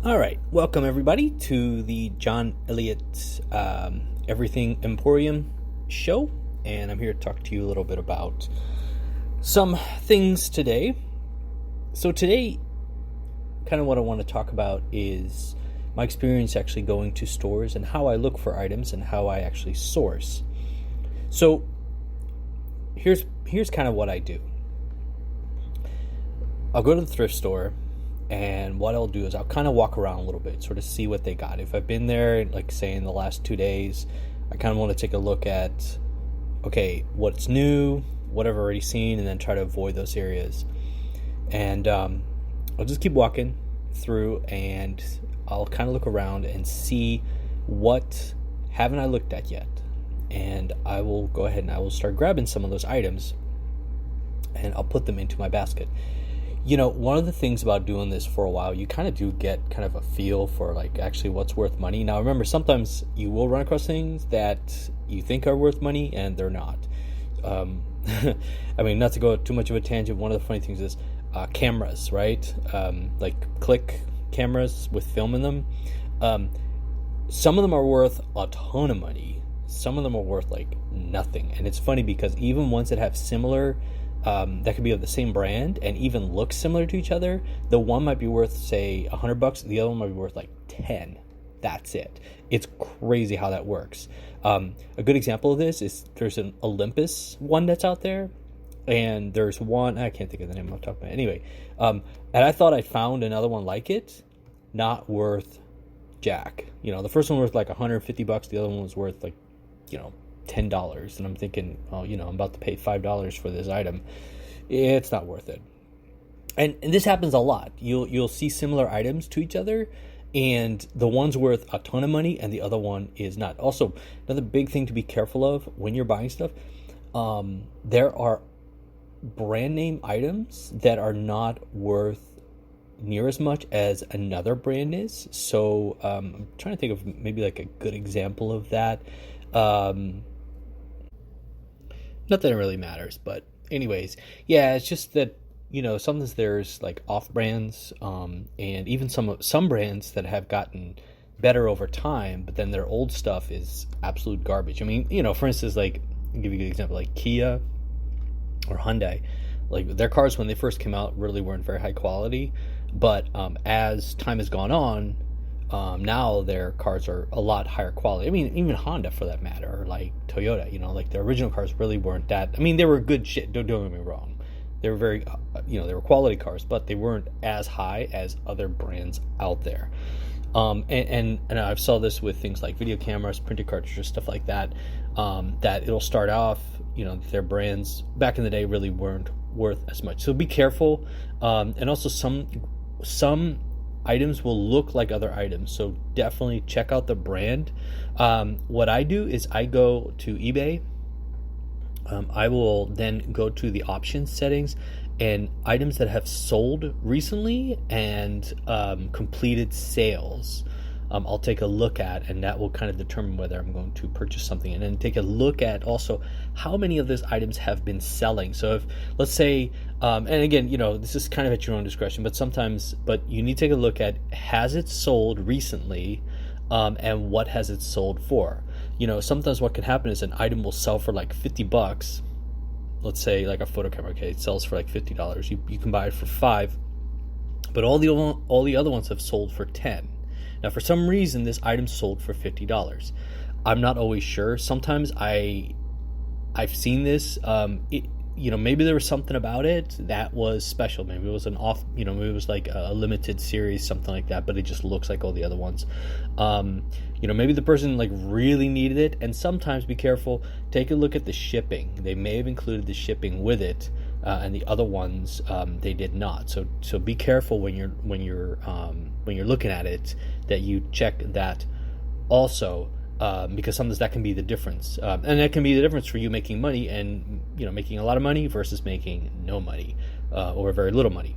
All right, welcome everybody to the John Elliott Everything Emporium show, and I'm here to talk to you a little bit about some things today. So today, kind of what I want to talk about is my experience actually going to stores and how I look for items and how I actually source. So here's kind of what I do. I'll go to the thrift store, and what I'll do is I'll kind of walk around a little bit, sort of see what they got. If I've been there, like say in the last 2 days, I kind of want to take a look at, okay, what's new, what I've already seen, and then try to avoid those areas. And I'll just keep walking through, and I'll kind of look around and see what haven't I looked at yet. And I will go ahead and I will start grabbing some of those items, and I'll put them into my basket. You know, one of the things about doing this for a while, you kind of do get kind of a feel for like actually what's worth money. Now, remember, sometimes you will run across things that you think are worth money and they're not. I mean, not to go too much of a tangent, one of the funny things is cameras, right? Like click cameras with film in them. Some of them are worth a ton of money. Some of them are worth like nothing. And it's funny because even ones that have similar that could be of the same brand and even look similar to each other, the one might be worth say $100, the other one might be worth like 10. That's it. It's crazy how that works. A good example of this is there's an Olympus one that's out there, and there's one, I can't think of the name off the top of my head. Anyway, and I thought I found another one like it, not worth jack. You know, the first one was like $150, the other one was worth like, $10, and I'm thinking, oh, I'm about to pay $5 for this item. It's not worth it. And this happens a lot. You'll see similar items to each other, and the one's worth a ton of money and the other one is not. Also, another big thing to be careful of when you're buying stuff, there are brand name items that are not worth near as much as another brand is. So I'm trying to think of maybe like a good example of that. Not that it really matters, but anyways, yeah, it's just that, sometimes there's like off brands, and even some brands that have gotten better over time, but then their old stuff is absolute garbage. I mean, for instance, like, I'll give you a good example, like Kia or Hyundai, like their cars when they first came out really weren't very high quality, but as time has gone on, now their cars are a lot higher quality. I mean, even Honda for that matter, or like Toyota, like the original cars really weren't that. I mean, they were good shit. Don't get me wrong. They were very, they were quality cars, but they weren't as high as other brands out there. And I've saw this with things like video cameras, printed cartridges, stuff like that. That it'll start off, their brands back in the day really weren't worth as much. So be careful. And also some items will look like other items, so definitely check out the brand. What I do is I go to eBay. I will then go to the options settings, and items that have sold recently and completed sales, I'll take a look at, and that will kind of determine whether I'm going to purchase something. And then take a look at also how many of those items have been selling. So if, let's say, and again, this is kind of at your own discretion, but you need to take a look at, has it sold recently, and what has it sold for? Sometimes what can happen is an item will sell for like $50. Let's say like a photo camera, okay, it sells for like $50. You can buy it for $5, but all the other ones have sold for $10. Now, for some reason, this item sold for $50. I'm not always sure. Sometimes I've seen this. Maybe there was something about it that was special. Maybe it was an off. Maybe it was like a limited series, something like that. But it just looks like all the other ones. Maybe the person like really needed it. And sometimes be careful. Take a look at the shipping. They may have included the shipping with it. And the other ones they did not. So be careful when you're looking at it, that you check that also, because sometimes that can be the difference, and that can be the difference for you making money and making a lot of money versus making no money or very little money.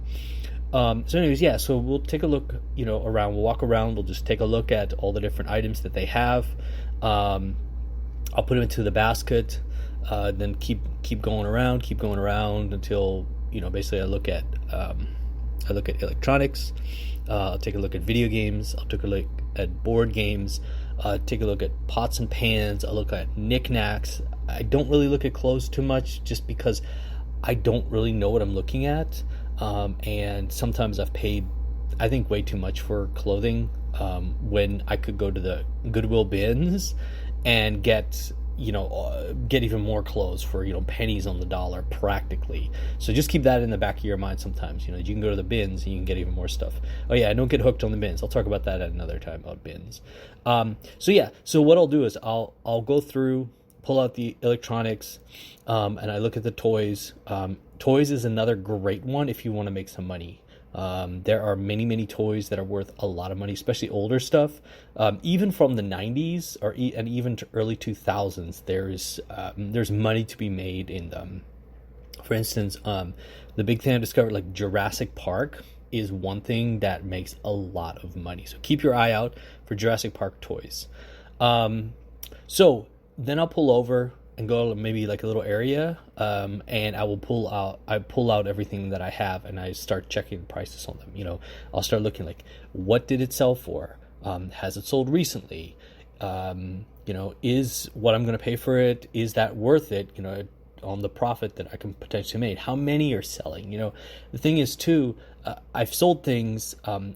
So anyways, yeah. So we'll take a look, around. We'll walk around. We'll just take a look at all the different items that they have. I'll put them into the basket. Then keep going around until basically I look at electronics, I'll take a look at video games. I'll take a look at board games. Take a look at pots and pans. I'll look at knickknacks. I don't really look at clothes too much just because I don't really know what I'm looking at. And sometimes I've paid, I think, way too much for clothing when I could go to the Goodwill bins and get even more clothes for, pennies on the dollar practically. So just keep that in the back of your mind sometimes. You can go to the bins and you can get even more stuff. Oh yeah, don't get hooked on the bins. I'll talk about that at another time about bins. So what I'll do is I'll go through, pull out the electronics, and I look at the toys. Toys is another great one if you want to make some money. There are many toys that are worth a lot of money, especially older stuff. Even from the 90s and even to early 2000s, there's money to be made in them. For instance, the big thing I discovered, like Jurassic Park, is one thing that makes a lot of money. So keep your eye out for Jurassic Park toys. So then I'll pull over and go to maybe like a little area, and I pull out everything that I have, and I start checking the prices on them. I'll start looking like, what did it sell for? Has it sold recently? Is what I'm going to pay for it, is that worth it? On the profit that I can potentially make. How many are selling? The thing is too, I've sold things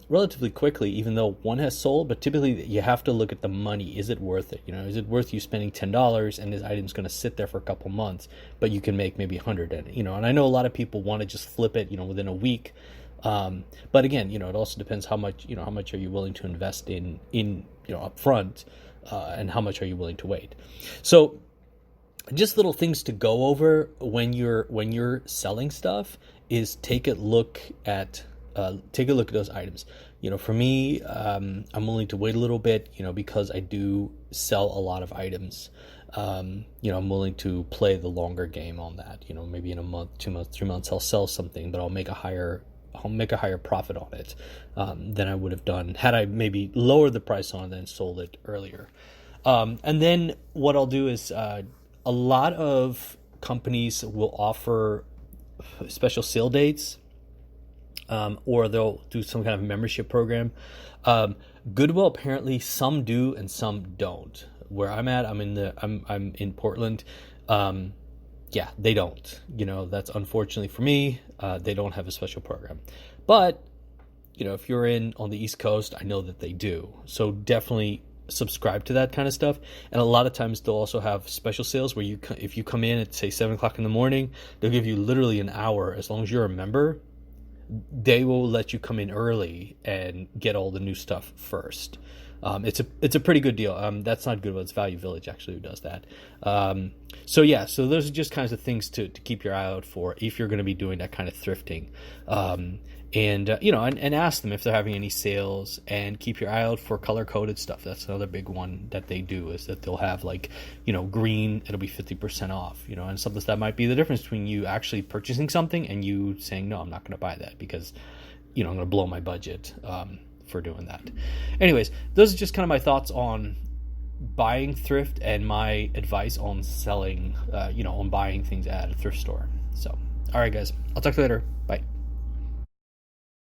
relatively quickly, even though one has sold, but typically you have to look at the money. Is it worth it? Is it worth you spending $10 and this item's going to sit there for a couple months, but you can make maybe 100 in it, and I know a lot of people want to just flip it, within a week. But again, it also depends how much are you willing to invest in up front, and how much are you willing to wait. So just little things to go over when you're selling stuff is take a look at those items. For me, I'm willing to wait a little bit, because I do sell a lot of items. I'm willing to play the longer game on that. Maybe in a month, 2 months, 3 months, I'll sell something, but I'll make a higher profit on it than I would have done had I maybe lowered the price on it and sold it earlier. And then what I'll do is, a lot of companies will offer special sale dates, or they'll do some kind of membership program. Goodwill, apparently some do and some don't. Where I'm at, I'm in Portland. They don't. That's unfortunately for me. They don't have a special program. But if you're on the East Coast, I know that they do. So definitely subscribe to that kind of stuff. And a lot of times they'll also have special sales where if you come in at say 7:00 in the morning, they'll give you literally an hour. As long as you're a member, they will let you come in early and get all the new stuff first. It's a pretty good deal. That's not Goodwill, it's Value Village actually who does that. So those are just kinds of things to keep your eye out for if you're going to be doing that kind of thrifting. And ask them if they're having any sales, and keep your eye out for color-coded stuff. That's another big one that they do, is that they'll have green, it'll be 50% off, and something that might be the difference between you actually purchasing something and you saying, no, I'm not going to buy that because, I'm going to blow my budget for doing that. Anyways, those are just kind of my thoughts on buying thrift and my advice on selling, on buying things at a thrift store. So, all right, guys, I'll talk to you later. Bye.